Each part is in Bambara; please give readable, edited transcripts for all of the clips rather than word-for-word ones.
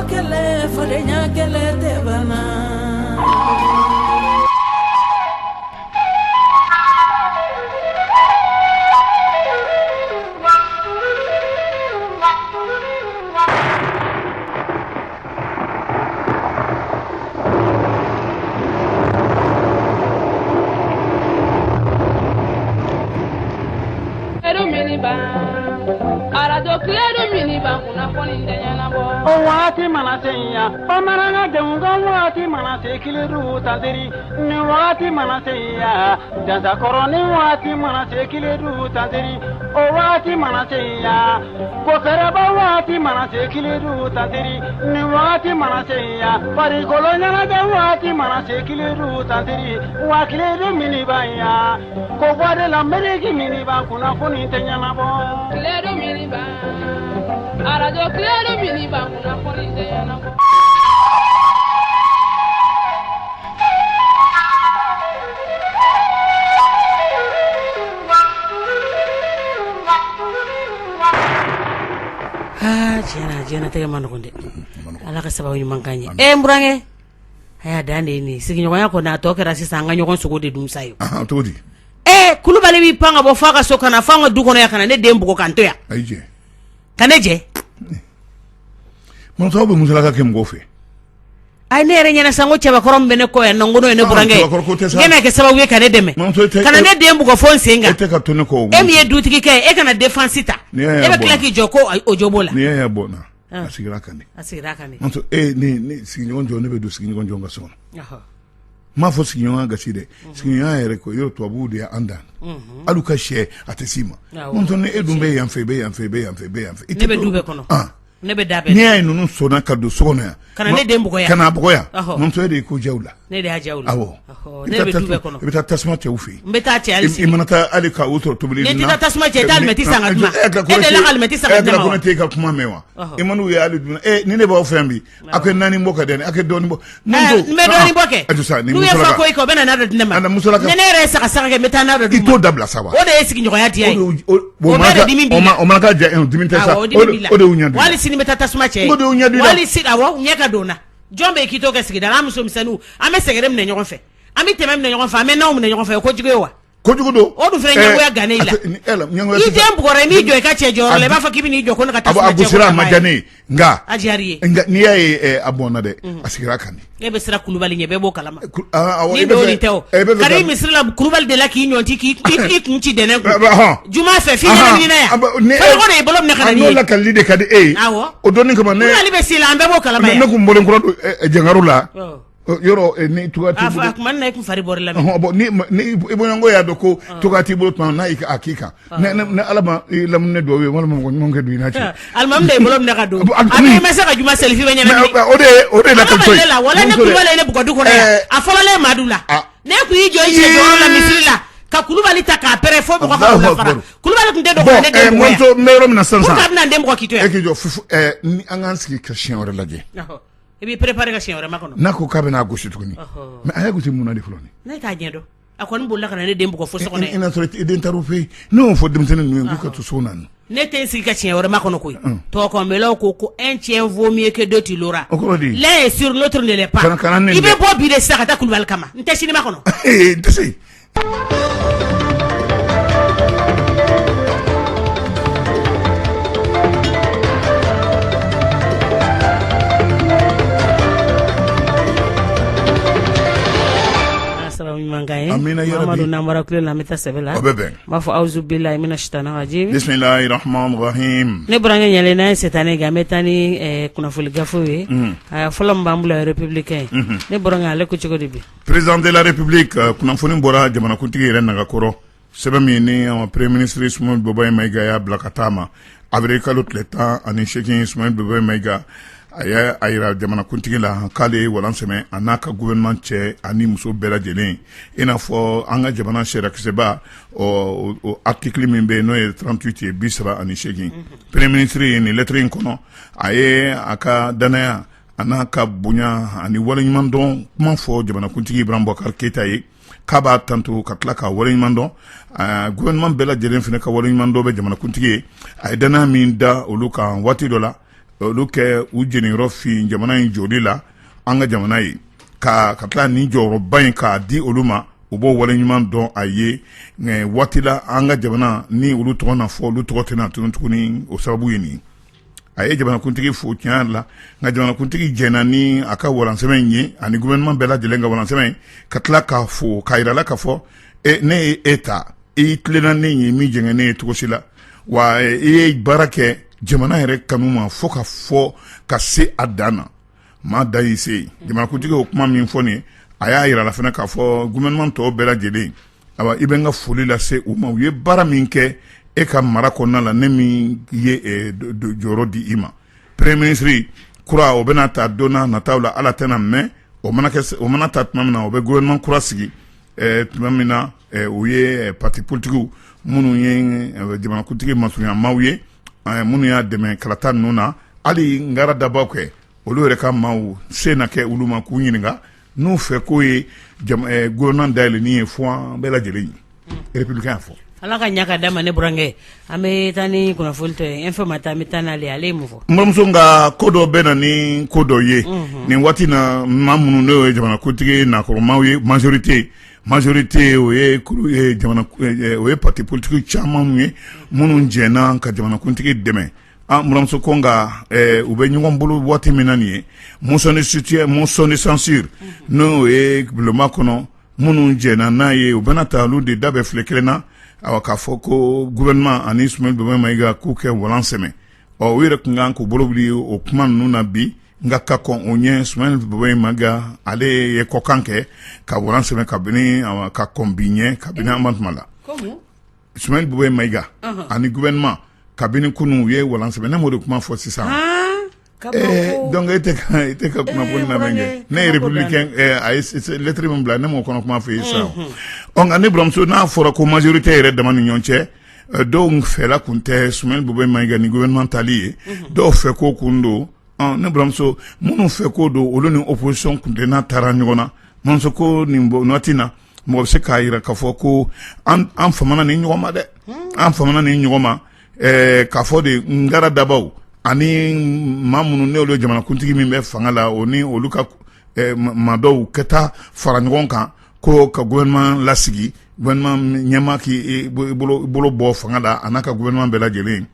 kele falenya kele tebana Wati manasenya pamaranga demga wati manase kileru tanteri ni wati manasenya jaza koroni wati manase kileru tanteri o wati manasenya kokaraba wati manase kileru tanteri ni wati manasenya pari kolonya na wati manase kileru tanteri wa kileru minibaya ko wade la mereki miniba kuna kuni tenya na bo kileru miniba arajo kileru miniba kuna kuni tenya na bo jena tege manokonde ala ka sababu nyuma kanye mburange haya dande ni siginyo yako na tokera sisa nga nyokon sugode dum sayo todi kulubale bi panga bo faka soka na fanga dukono yakana ne dembu ko kanto ya aije kaneje mon tawbe musala ka kem gofe ay ne renya na sango cheba korom bene ko en ngono ne burange ngena ke sababu ye kane deme kana ne dembu ko fon senga ete ka tone ko emi dutiki ke e kana defensita e be klaki joko ojobola ni ya bona asigira kane monto ni siginyo njo ne be do siginyo njo ngaso ma fo siginyo ga side siginyo ayere ko yo to abude ya andan aluka she atesima monto ne edumbe yamfebe ne be dube kono ne be dabe ni ay nunu sona kadu sona kana ne dembu ko ya kana boya monto ede ko jawla ne de jawla awo ne be dube kono be ta tasma te ufi mbeta ti alisi imanata alika utro to bili ne ti tasma te talmeti sangatma ede la almeti sangatma ko ne te ka kuma mewa imanu ya ali ni ne ba ofambi akwe nani mboka den akwe doni mbo monto me doni mboke ajusa ni musala ko iko bena na do ndema ne ne re saka saka ke meta na do ito dabla sawa o de esiki nyoko ya ti ay o malaka ja diminta sa o de unyandi wali sini meta tasma che wali sida wo nyaka dona jombe kitoke sigida na muso misanu ame segere mne nyoko fe ami temem ne nyoko fa ame na mne nyoko fe ko jigewa ko jugudo o du fere nyango ya gane ila ite mbugore ni jo ka che joro le ba fa kibi ni jo ko na tasma che abusira majani nga ajariye nga ni ay abona de asigira kani ebe sira kulubali nyebe bo kalama ni do ni teo kari misira kulubali de la ki nyonti ki kunchi de ne juma fe fi ni na ya ko ne bolom ne kana ni no la kalide kadi o doni ko ne kulubali be sila ambe bo kalama ya ne ko mbolen ko jengarula yoro ni tugati afa man na ku fari borla ni ibongo ya doko tugati bo tan na akika ne alama lam ne do we wala mo ngi du na ci almam de bolom ne kado abi mesa ka juma selfie be nyana o de la kaltoy wala ne ku wala ne bu ko du ko ya afala le madula ne ku yi joyi je joro la misrila ka kulubali ta ka pere fo ko ko fara kulubali kunde do ko ne de monto merom na sansa ko na ndem ko kito ya ekijo ni anganski question ore laje ebi préparer ka chien vraiment kono nako kabe na goshi tukuni mais aya goshi munadi fuloni na ka nyendo akon bolla kana ne dembu ko fo sokone ina sorti identitaru fe non fo dem tenen nu ko to sonan ne ten si ka chien vraiment kono koy to ko melo ko un chien vaut mieux que deux tu l'auras l'un est sur l'autre ne l'est pas ibe bo bi de saka ta kulbal kama nte sini makono ntesi amina ya rabbi namara kule la meta sebela mafu auzu billahi minash shaitani rajim bismillahir rahmanir rahim ne brange nyale na setane ga metani kuna fuli gafowe folo mbambula républicain ne brange ale ko cigodi bi président de la république kuna foni mbora jamana kuntigi ren naga koro sebami ni premier ministre Ismaël Bobaye Maïga ya blakatama avec l'autre l'état ani shekin Ismaël Bobaye Maïga aya ayira jamana kuntigi la kale walanseme anaka gouvernement che ani muso bela jelen ina fo anga jamana shera kiseba o article mimbe no 38 e bisaba ani shekin premier ministre ni lettre kono aye aka danaya anaka bunya ani walañman don kuma fo jamana kuntigi Ibrahim Boubacar Keita ye kaba tantu katla ka walañman don gouvernement bela jelen fene ka walañman do be jamana kuntigi ay dana min da oluka wati dola olu kɛ u jeniyɔrɔ fin jamana in joli la an ka jamana ye ka tila ni jɔyɔrɔba in k'a di olu ma u b'o waleɲuman dɔn a ye waati la an ka jamana ni olu tɔgɔ na fɔ olu tɔgɔ tɛna tunu tuguni o sababu ye nin a ye jamanakuntigi fo tiɲɛ la nka jamanakuntigi jɛna ni a ka walansɛbɛn ye ani gouvernement bɛɛ lajɛlen ka walansɛbɛn ka tila k'a fo k'a yirala k'a fɔ ne ye e ta i tilenna ne ye min jɛngɛ ne ye cogo si la wa i ye baara kɛ jamana yɛrɛ kanu ma fo ka fɔ ka se a dan na maa da y'i se jamanakuntigi o kuma min fɔ nin ye a y'a yirala fana k'a fɔ gouvernement tɔw bɛɛ lajɛlen awa i bɛ n ka foli lase u ma u ye baara min kɛ e ka mara kɔnɔna la ne min ye jɔyɔrɔ di i ma premier ministre kura o bɛna ta don na nataw la ala tɛna mɛn o mana ta tuma min na o bɛ gouvernement kura sigi tuma min na o ye parti politigiw minnu ye jamanakuntigi masurunyamaw ye minnu y'a dɛmɛ kalata ninnu na hali ngara dabaw kɛ olu yɛrɛ ka maaw se na kɛ olu ma k'u ɲininka n'u fɛ k'o ye gouvernement dayɛlɛnni ye fo an bɛɛ lajɛlen ye républicain fɔ ala ka ɲa ka d'a ma ne burankɛ an bɛ taa ni kunnafoni tɔ ye info ma taa an bɛ taa n'ale ale ye mun fɔ n balimamuso nka ko dɔ bɛ na ni ko dɔ ye nin waati na maa minnu n'o ye jamanakuntigi nakɔrɔmaw ye majorité o ye o ye parti politique caman ye minnu jɛnna ka jamanakuntigi dɛmɛ an balimamuso ko nka u bɛ ɲɔgɔn bolo waati min na nin ye motion de censure n'o ye bulonba kɔnɔ minnu jɛnna n'a ye u bɛna ta olu de da bɛ filɛ kelen na k'a fɔ ko gouvernement ani Ismaël Baba Maïga k'u kɛ walan sɛmɛ u yɛrɛ tun kan k'u bolo wuli o kuma ninnu na bi nka ka kɔn o ɲɛ Ismaël Baba Maïga ale ye kɔkan kɛ ka walan sɛmɛ kabini ka kɔn bi ɲɛ kabini an ma tuma la Ismaël Baba Maïga ani gouvernement kabini kunu u ye walan sɛmɛ ne m'o de kuma fɔ sisan donc e tɛ ka kunnafoni lamɛn kɛ ne ye républicain a ye lettre min bila ne m'o kɔnɔ kuma fɔ ye sisan nka ne buramuso n'a fɔra ko majorité yɛrɛ dama ni ɲɔgɔn cɛ dɔw fɛla kun tɛ Ismaël Baba Maïga ni gouvernement tali ye dɔw fɛ ko kun don ne buramuso minnu fɛ ko don olu ni opposition kun tɛ n'a taara ɲɔgɔn na buramuso ko nin waati na mɔgɔ bɛ se k'a yira k'a fɔ ko an famana ni ɲɔgɔn ma dɛ an famana ni ɲɔgɔn ma k'a fɔ de ngara dabaw ani maa minnu ne olu jamanakuntigi min bɛ fanga la o ni olu ka maa dɔw ka taa fara ɲɔgɔn kan ko ka gouvernement lasigi gouvernement ɲɛmaa k'i bolo bɔ fanga la a n'a ka gouvernement bɛɛ lajɛlen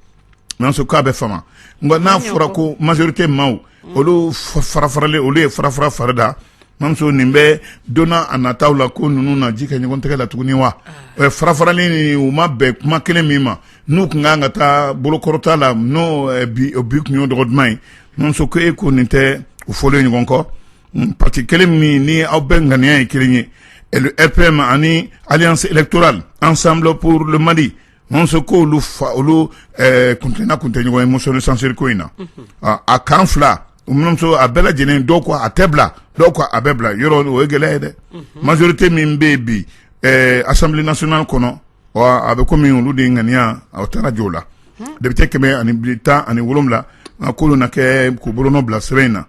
nanso k'a bɛ fama nka n'a fɔra ko majorité maaw olu farafaralen olu ye farafara fari da nanso nin bɛ donna a nataw la ko ninnu na ji kɛ ɲɔgɔn tɛgɛ la tuguni wa farafaralen ni u ma bɛn kuma kelen min ma n'u kun kan ka taa bolokɔrɔta la n'o bi kun y'o dɔgɔ duman ye nanso ko e ko nin tɛ u fɔlen ɲɔgɔn kɔ parti kelen min ni aw bɛɛ ŋaniya ye kelen ye le RPM ani alliance électorale ensemble pour le Mali nanso ko olu kuntena kunte ɲɔgɔn ye motion de censure ko in na a kan fila nanso a bɛɛ lajɛlen dɔw ko a tɛ bila dɔw ko a bɛ bila yɔrɔ o ye gɛlɛya ye dɛ majorité min bɛ bi assemblée nationale kɔnɔ a bɛ komi olu de ŋaniya o taara jɔ o la député 117 k'olu na kɛ k'u bolonɔ bila sɛbɛn in na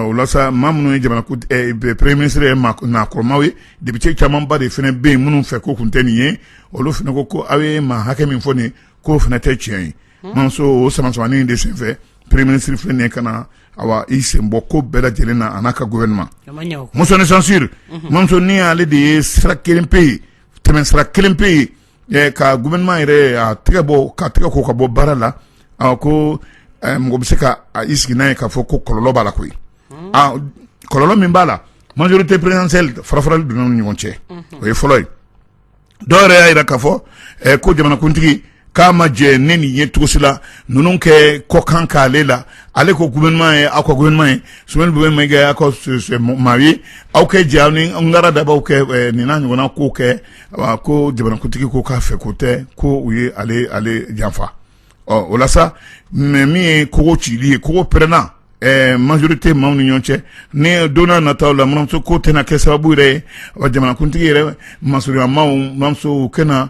o la sa maa minnu ye premier ministre ye nakɔrɔmaw ye député camanba de fana bɛ yen minnu fɛ ko kun tɛ nin ye olu fana ko aw ye maa hakɛ min fɔ nin ye k'o fana tɛ tiɲɛ ye nanso o samasamani de senfɛ premier ministre filɛ nin ye ka na awa i sen bɔ ko bɛɛ lajɛlen na a n'a ka gouvernement motion de censure nanso ni ale de ye sira kelen pe ye tɛmɛ sira kelen pe ye ka gouvernement yɛrɛ a tɛgɛ ko ka bɔ baara la ko mɔgɔ bɛ se ka i sigi n'a ye k'a fɔ ko kɔlɔlɔ b'a la koyi kɔlɔlɔ min b'a la majorité présidentielle farafarali donna ni ɲɔgɔn cɛ o ye fɔlɔ ye dɔw yɛrɛ y'a yira k'a fɔ ko jamanakuntigi k'a ma jɛ ne nin ye cogo si la ninnu kɛ kɔkan k'ale la ale ko gouvernement ye aw ka gouvernement ye Ismaël Baba Maïga aw ka maa ye aw kɛ jɛ aw ni ngara dabaw kɛ nin n'a ɲɔgɔnna ko kɛ ko jamanakuntigi ko k'a fɛ ko tɛ ko u ye ale janfa o la sa mais min ye kogo cili ye kogo pɛrɛnna majorité maaw ni ɲɔgɔn cɛ ni donna nataw la muramuso ko tɛna kɛ sababu yɛrɛ ye jamanakuntigi yɛrɛ masurunyamaw muramuso kɛna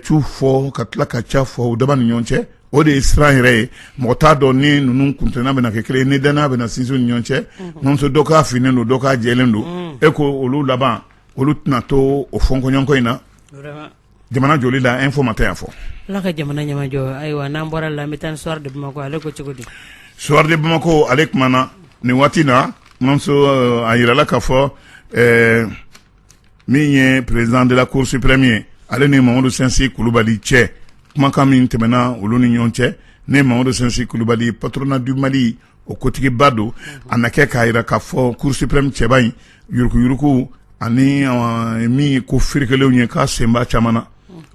cu fɔ ka tila ka ca fɔ u daba ni ɲɔgɔn cɛ o de ye siran yɛrɛ ye mɔgɔ t'a dɔn ni ninnu kuntena bɛna kɛ kelen ni danaya bɛna sinsin ni ɲɔgɔn cɛ muramuso dɔ k'a finnen don dɔ k'a jɛlen don e ko olu laban olu tɛna to o fɔnkɔɲɔgɔnko in na jamana joli la info ma tɛ yan fɔ ala ka jamana ɲamajɔ ayiwa n'an bɔra la an bɛ taa ni soir de Bamakɔ ale ko cogo di soir de Bamako ale kumana ni waati na mamso a yirala k'a fɔ min ye président de la cour suprême ale ni Mamadou Sensi Kulubali cɛ kumakan min tɛmɛna olu ni ɲɔgɔn cɛ ne Mamadou Sensi Kulubali patronat du Mali o kotigiba don a na kɛ k'a yira k'a fɔ cour suprême cɛba in yurukuyuruku ani min ko firikelenw ye k'a senba caman na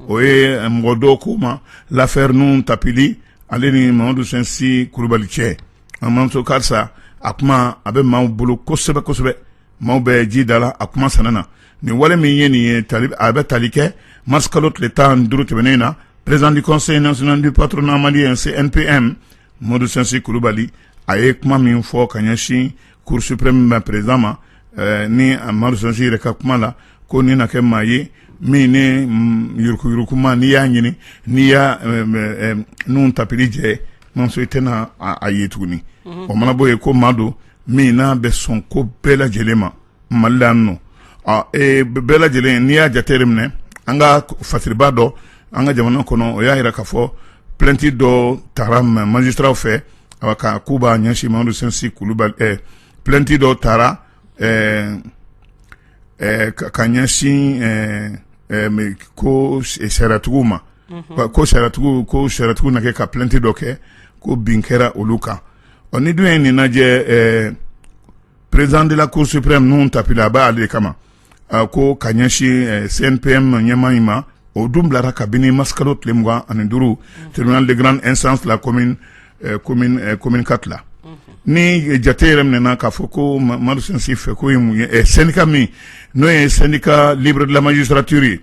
o ye mɔgɔ dɔw ko ma l'affaire nun tapili ale ni Mamadou Sensi Kulubali cɛ Mamuso karisa a kuma a bɛ maaw bolo kosɛbɛ kosɛbɛ maaw bɛ ji da la a kuma sanna na ni wale min ye nin ye a bɛ tali kɛ mars kalo tile 15 tɛmɛnen na président du conseil national du patronat malien CNPM Mamadou Sensi Kulubali a ye kuma min fɔ ka ɲɛsin cour suprême ma président ma ni Mamadou Sensi yɛrɛ ka kuma la ko ni na kɛ maa ye min ni yurukuyurukuma n'i y'a ɲini n'i y'a nun tapili jɛ Mamuso i tɛna a ye tuguni o mana bɔ yen ko maa don min n'a bɛ sɔn ko bɛɛ lajɛlen ma Mali la yan nɔ bɛɛ lajɛlen n'i y'a jate minɛ an ka fasiriba dɔ an ka jamana kɔnɔ o y'a yira k'a fɔ plainte dɔ taara magistrat fɛ ka k'u b'a ɲɛsin Mamadou Sensi Kulubali plainte dɔ taara ka ɲɛsin ko sariatigiw ma ko sariatigiw na kɛ ka plainte dɔ kɛ ko bin kɛra olu kan ni dun ye nin lajɛ président de la cour suprême nun tapila a b'a ale de kama ko ka ɲɛsin CNPM ɲɛmaa in ma o dun bilara kabini mars kalo tile 25 tribunal de grande instance la commune 4 la ni jate yɛrɛ minɛna k'a fɔ ko Mamadou Sensi fɛ ko ye mun ye syndicat min n'o ye syndicat libre de la magistrature ye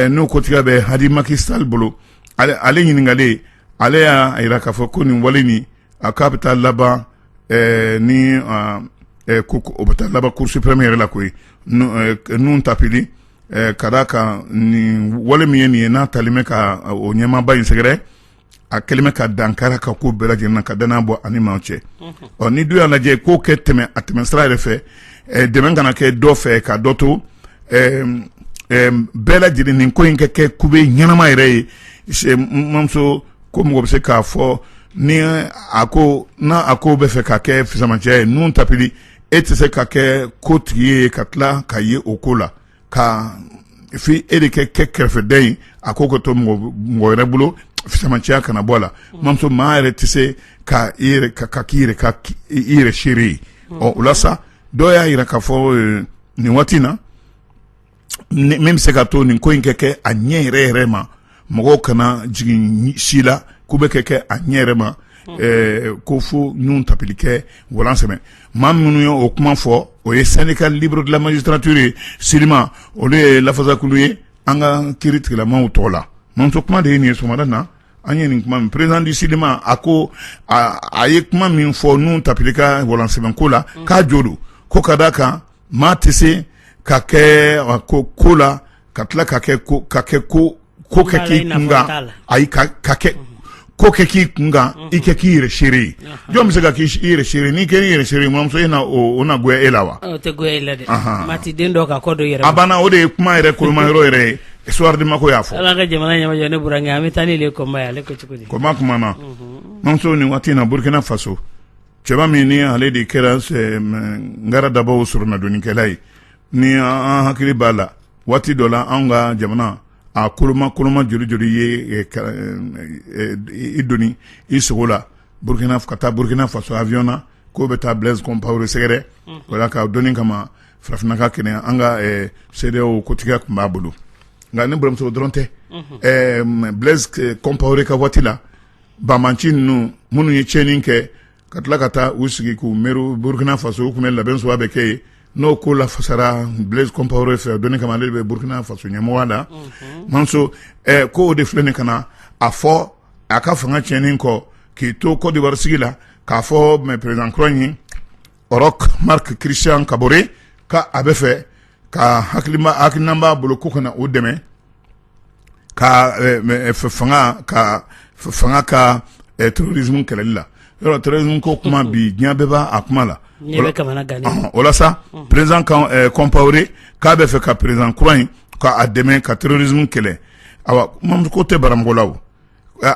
n'o kotiga bɛ Hadi Macky Sall bolo ale ɲininkalen ale y'a yira k'a fɔ ko nin wale ni a k'a bɛ taa laban ni o bɛ taa laban cour suprême yɛrɛ la koyi nun tapili ka d'a kan nin wale min ye nin ye n'a talen bɛ ka o ɲɛmaaba in sɛgɛrɛ a kɛlen bɛ ka dankara ka ko bɛɛ lajɛlen na ka danaya bɔ ani maaw cɛ ni dun y'a lajɛ k'o kɛ a tɛmɛ sira yɛrɛ fɛ dɛmɛ kana kɛ dɔ fɛ ka dɔ to bɛɛ lajɛlen nin ko in kɛ kube ɲɛnama yɛrɛ ye Mamuso ko mɔgɔ bɛ se k'a fɔ ni a ko bɛ fɛ ka kɛ fisamacɛ ye nun tapili e tɛ se ka kɛ ko tigi ye ka tila ka ye o ko la ka fi e de kɛ kɛrɛfɛdɛn ye a ko ka to mɔgɔ wɛrɛ bolo fisamacɛya kana bɔ a la Mamuso maa yɛrɛ tɛ se ka i yɛrɛ seere ye o la sa dɔw y'a yira k'a fɔ nin waati na min bɛ se ka to nin ko in kɛ a ɲɛ yɛrɛ ma mɔgɔw kana jigin si la k'u bɛ kɛ a ɲɛ yɛrɛ ma ko fo nun tapili kɛ walan sɛmɛ maa minnu ye o kuma fɔ o ye syndicat libre de la magistrature ye Silima olu ye lafasakulu ye an ka kiiri tigilamaw tɔgɔ la Mamuso kuma de ye nin ye sɔgɔmada na an ye nin kuma min président du Silima a ko a ye kuma min fɔ nun tapili ka walan sɛmɛ ko la k'a jo don ko ka d'a kan maa tɛ se ka kɛ ko la ka tila ka kɛ ko kɛ k'i kunkan ayi ka kɛ ko kɛ k'i kunkan i kɛ k'i yɛrɛ seere ye jɔn bɛ se ka k'i yɛrɛ seere n'i kɛra i yɛrɛ seere Mamuso e na o na goya e la wa o tɛ goya e la dɛ mati den dɔ ka kɔ dɔ yɛrɛ a banna o de ye kuma yɛrɛ koloma yɔrɔ yɛrɛ ye Soir de Mako y'a fɔ ala ka jamana ɲɛmajɔ ne burankɛ an bɛ taa n'ile kɔnba ye ale ko cogo di kɔnba kuma na Mamuso nin waati in na Burkina Faso cɛba min ni ale de kɛra ngara dabaw sɔrɔnadonikɛla ye ni an hakili b'a la waati dɔ la an ka jamana a koloma joli ye i doni i sogo la ka taa Burkina Faso avion na k'o bɛ taa Blaise Compaoré sɛgɛrɛ wala ka dɔnni kama farafinna ka kɛnɛ an ka CEDEAO kotigiya tun b'a bolo nka ne buramuso dɔrɔn tɛ Blaise Compaoré ka waati la banbanci ninnu minnu ye tiɲɛni kɛ ka tila ka taa u sigi k'u miiri Burkina Faso u tun bɛ labɛn suguya bɛ kɛ yen n'o ko la fasara Blaise Compaoré fɛ dɔnni kama ale de bɛ Burkina Faso ɲɛmɔgɔya la Mamuso ko o de filɛ nin ka na a fɔ a ka fanga tiɲɛni kɔ k'i to Côte d'Ivoire sigi la k'a fɔ président kura in Roch Marc Christian Kaboré ka a bɛ fɛ ka hakilinan b'a bolo ko kana o dɛmɛ ka fanga ka terrorisme kɛlɛli la yɔrɔ terrorisme ko kuma bi diɲɛ bɛɛ b'a kuma la o la sa président Compaoré k'a bɛ fɛ ka président kura in ka a dɛmɛ ka terrorisme kɛlɛ awa Mamuso ko tɛ baramɔgɔ la o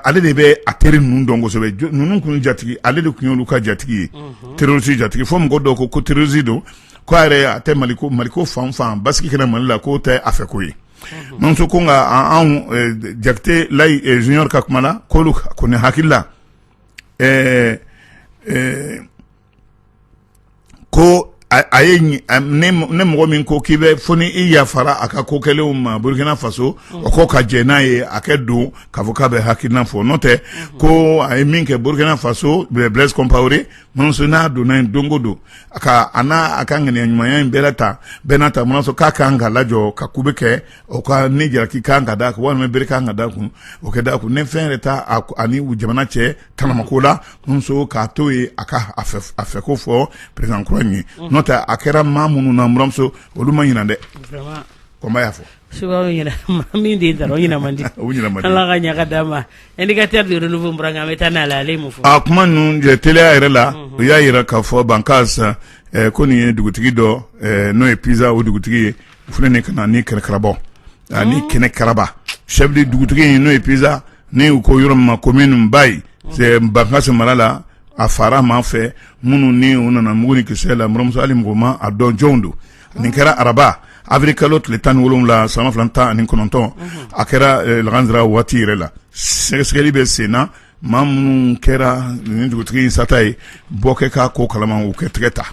ale de bɛ a teri ninnu dɔn kosɛbɛ ninnu kun jatigi ale de kun y'olu ka jatigi ye terroriste jatigi fo mɔgɔ dɔw ko terroriste don ko a yɛrɛ a tɛ maliko fan basiki kɛnɛ Mali la k'o tɛ a fɛ ko ye Mamuso ko nka anw Jakite Layi Junior ka kuma la k'olu kɔni hakili la ko a ye ne mɔgɔ min ko k'i bɛ fo ni I yafara a ka ko kɛlenw ma Burkina Faso o ko ka jɛ n'a ye a kɛ don k'a fɔ k'a bɛ hakilina fɔ n'o tɛ ko a ye min kɛ Burkina Faso Blaise Compaoré Mamuso n'a donna yen don o don a ka ŋaniya ɲumanya in bɛɛ n'a ta Mamuso k'a kan ka lajɔ ka kube kɛ o ka ni jalaki kan ka d'a kun walima bere kan ka d'a kun o kɛ d'a kun ne fɛn yɛrɛ ta ani jamana cɛ tanamako la Mamuso k'a to ye a ka a fɛ ko fɔ président kura in ye n'o tɛ a kɛra maa minnu na Mamuso olu ma ɲina dɛ kɔnba y'a fɔ subaru ɲina min de dara o ɲina man di Ala ka ɲaga d'a ma indicateur de renouveau Mburanga an bɛ taa n'ale ale mu fɔ a kuma ninnu teliya yɛrɛ la u y'a yira k'a fɔ Bancas ko nin ye dugutigi dɔ n'o ye Pisa o dugutigi ye u filɛ nin ka na ni kɛnɛkarabɔ ni kɛnɛ karaba chef de dugutigi in n'o ye Pisa ni u ko yɔrɔ min ma commune Bayi Bancas mara la a fara maa fɛ minnu ni u nana mugu ni kisɛ la Mamuso hali mɔgɔ ma a dɔn jɔnw don nin kɛra araba avril kalo tile 17 san 2019 a kɛra laganzira waati yɛrɛ la sɛgɛsɛgɛli bɛ sen na maa minnu kɛra nin dugutigi in sata ye bɔ kɛ k'a ko kalama u kɛ tigɛ ta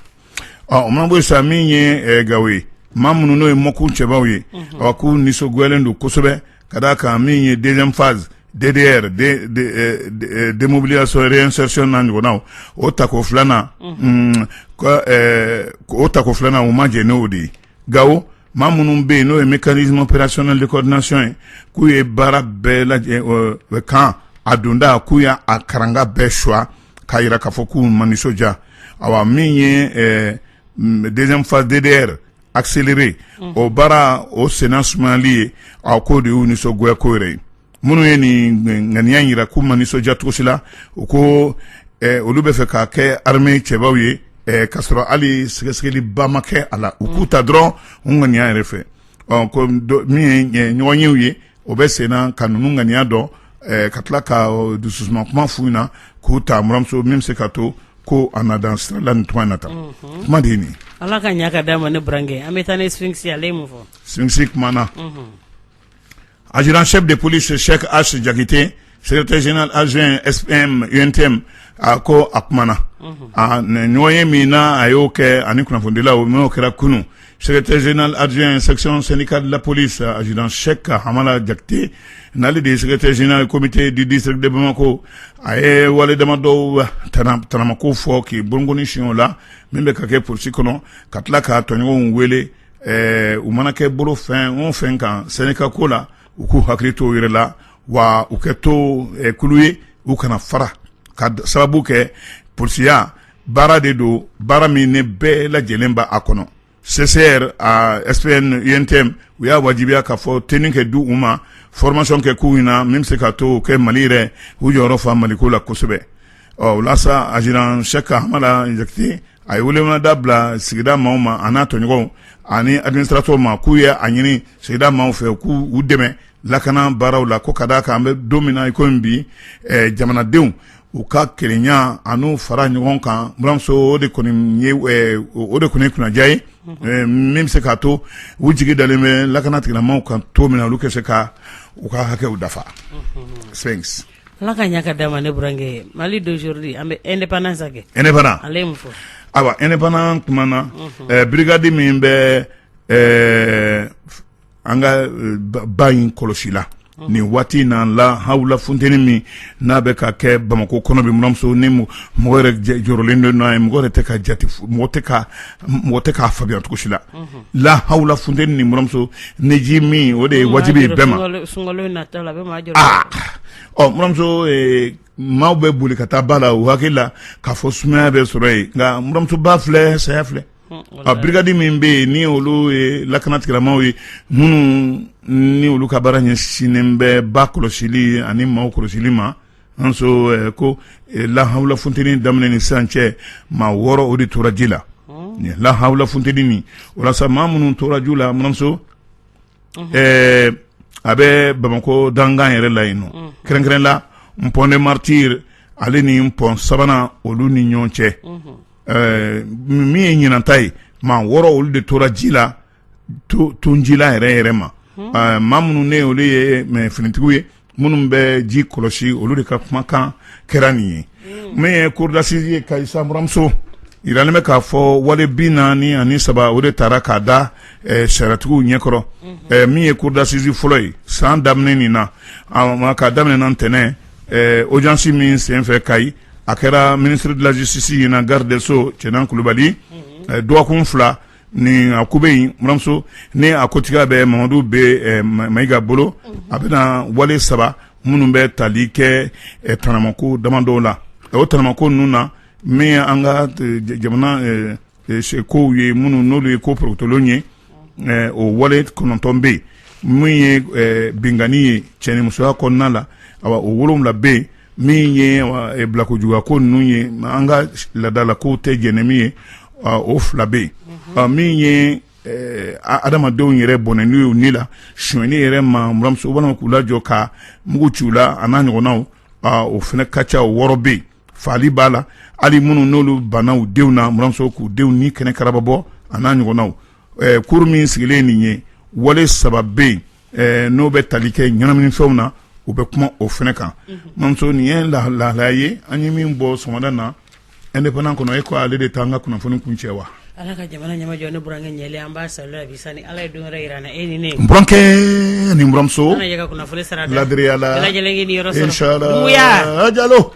o mana bɔ sa min ye Gawo ye maa minnu n'o ye mɔkun cɛbaw ye k'u nisɔngoyalen don kosɛbɛ ka d'a kan min ye deuxième phase DDR démobilisation et réinsertion na ɲɔgɔnnaw o tako filanan o ma jɛ n'o de ye Gawo maa minnu bɛ yen n'o ye mécanisme opérationnel de coordination ye k'u ye baara bɛɛ lajɛ kan a donda k'u y'a karanga bɛɛ choix k'a yira k'a fɔ k'u ma nisɔndiya awa min ye deuxième phase DDR accéléré o baara o senna sumayali ye k'o de y'u nisɔngoya ko yɛrɛ ye minnu ye nin ŋaniya yira k'u ma nisɔndiya cogo si la u ko olu bɛ fɛ k'a kɛ armée cɛbaw ye k'a sɔrɔ hali sɛgɛsɛgɛli ba ma kɛ a la u k'u ta dɔrɔn u ŋaniya yɛrɛ fɛ ko min ye ɲɔgɔn yew ye o bɛ sen na ka ninnu ŋaniya dɔn ka tila ka dususuma kuma f'u ɲɛna k'u ta Mamuso min bɛ se ka to ko a na dan sira la nin tuma in na tan kuma de ye nin Ala ka ɲa ka d'a ma ne burankɛ an bɛ taa ne Sphinx ale ye mun fɔ Sphinx kuma na adjudant chef de police Cheikh H Jakite secrétaire général adjoint SPM UNTM ko a kuma na ɲɔgɔn ye min na a y'o kɛ ani kunnafonidilaw n'o kɛra kunu secrétaire général adjoint section syndicale de la police adjudant Cheikh Hamala Jakite n'ale de ye secrétaire général comité du district de Bamako a ye wale damadɔw tanamako fɔ k'i bolokoni siɲɛ o la min bɛ ka kɛ polisi kɔnɔ ka tila ka tɔɲɔgɔnw wele u mana kɛ bolo fɛn o fɛn kan syndicat ko la u k'u hakili to yɛrɛ la wa u kɛ to kulu ye u kana fara ka sababu kɛ polisiya baara de don baara min ne bɛɛ lajɛlen b'a kɔnɔ CCR SPN UNTM u y'a wajibiya k'a fɔ training kɛ di u ma formation kɛ k'u ɲɛna min bɛ se ka to kɛ Mali yɛrɛ u jɔyɔrɔ fa Maliko la kosɛbɛ o la sa adjudant Cheikh Hamala Jakite a ye welemada bila sigida maaw ma a n'a tɔɲɔgɔnw ani administrateur ma k'u ye a ɲini sigida maaw fɛ k'u dɛmɛ lakana baaraw la ko ka d'a kan an bɛ don min na i komi bi jamanadenw u ka kelenya an'u fara ɲɔgɔn kan Mamuso o de kɔni ye kunnaja ye min bɛ se k'a to u jigi dalen bɛ lakana tigilamaaw kan to min na olu ka se ka u ka hakɛw dafa Sphinx Ala ka ɲa ka d'a ma ne burankɛ Mali d'aujourd'hui an bɛ indépendance kɛ indépendant ale ye mun fɔ awa indépendant tuma na brigade min bɛ an ka ba in kɔlɔsi la nin waati na la hawla funteni min n'a bɛ ka kɛ Bamako kɔnɔ bi Mamuso ni mɔgɔ yɛrɛ jɔrɔlen don n'a ye mɔgɔ yɛrɛ tɛ ka jate mɔgɔ tɛ k'a faamuya cogo si la la hawla funteni ni Mamuso ne ji min o de ye wajibi ye bɛɛ ma sunkalo nata la bɛɛ ma jɔrɔ Mamuso maaw bɛ boli ka taa ba la o hakili la k'a fɔ sumaya bɛ sɔrɔ yen nka Mamuso ba filɛ saya filɛ brigade min bɛ yen ni olu ye lakana tigilamaaw ye minnu ni olu ka baara ɲɛsinnen bɛ ba kɔlɔsili ani maaw kɔlɔsili ma ko lahawla funteni daminɛ ni sisan cɛ maa 6 o de tora ji la lahawla funteni nin walasa maa minnu tora ju la Mamuso a bɛ Bamako dangan yɛrɛ la yen nɔ kɛrɛnkɛrɛn la mpɔn de martyr ale ni mpɔn sabana olu ni ɲɔgɔn cɛ min ye ɲinanta ye maa wɔɔrɔ olu de tora ji la tun ji la yɛrɛ ma maa minnu ne olu ye finitigiw ye minnu bɛ ji kɔlɔsi olu de ka kumakan kɛra nin ye min ye cour d'assises ye Kayisa buramuso yiralen bɛ k'a fɔ wale 43 o de taara k'a da sariyatigiw ɲɛkɔrɔ min ye cour d'assises fɔlɔ ye san daminɛ nin na k'a daminɛ na ntɛnɛn audience min senfɛ Kayi a kɛra ministre de la justice ɲina garde des sceaux Cɛnan Kulubali dɔgɔkun 2 ni a ko bɛ yen buramuso ni a kotigiya bɛ Mamadu bɛ Mayiga bolo a bɛna wale 3 minnu bɛ tali kɛ tanamako damadɔw la o tanamako ninnu na min an ka jamana kow ye minnu n'olu ye ko porotolon ye o wale 9 bɛ yen min ye bingani ye cɛnimusoya kɔnɔna la o 7 bɛ yen min ye bilakojuguya ko ninnu ye an ka laadala kow tɛ jɛnɛ min ye o 2 bɛ yen min ye adamadenw yɛrɛ bɔnɛ n'u ye ni la suɲɛni yɛrɛ ma buramuso walima k'u lajɔ ka mugu ci u la a n'a ɲɔgɔnnaw o fana ka ca o 6 bɛ yen faali b'a la hali minnu n'olu banna u denw na buramuso k'u denw ni kɛnɛ karaba bɔ a n'a ɲɔgɔnnaw cour min sigilen nin ye wale 3 bɛ yen n'o bɛ tali kɛ ɲɛnaminifɛnw na u bɛ kuma o fana kan buramuso nin ye lahalaya ye an ye min bɔ sɔgɔmada na indépendant kɔnɔ e ko ale de t'an ka kunnafoni kuncɛ wa. Ala ka jamana ɲɛmajɔ ne burankɛ ɲɛlen an b'a salula bi sani Ala ye don wɛrɛ yira na e ni ne. Burankɛ ni buramuso. Ana yɛ ka kunnafoni sara da. Ladiriya la. Bɛɛ lajɛlen k'i ni yɔrɔ sɔrɔ. Inchallah. Dunbuya. Jalo.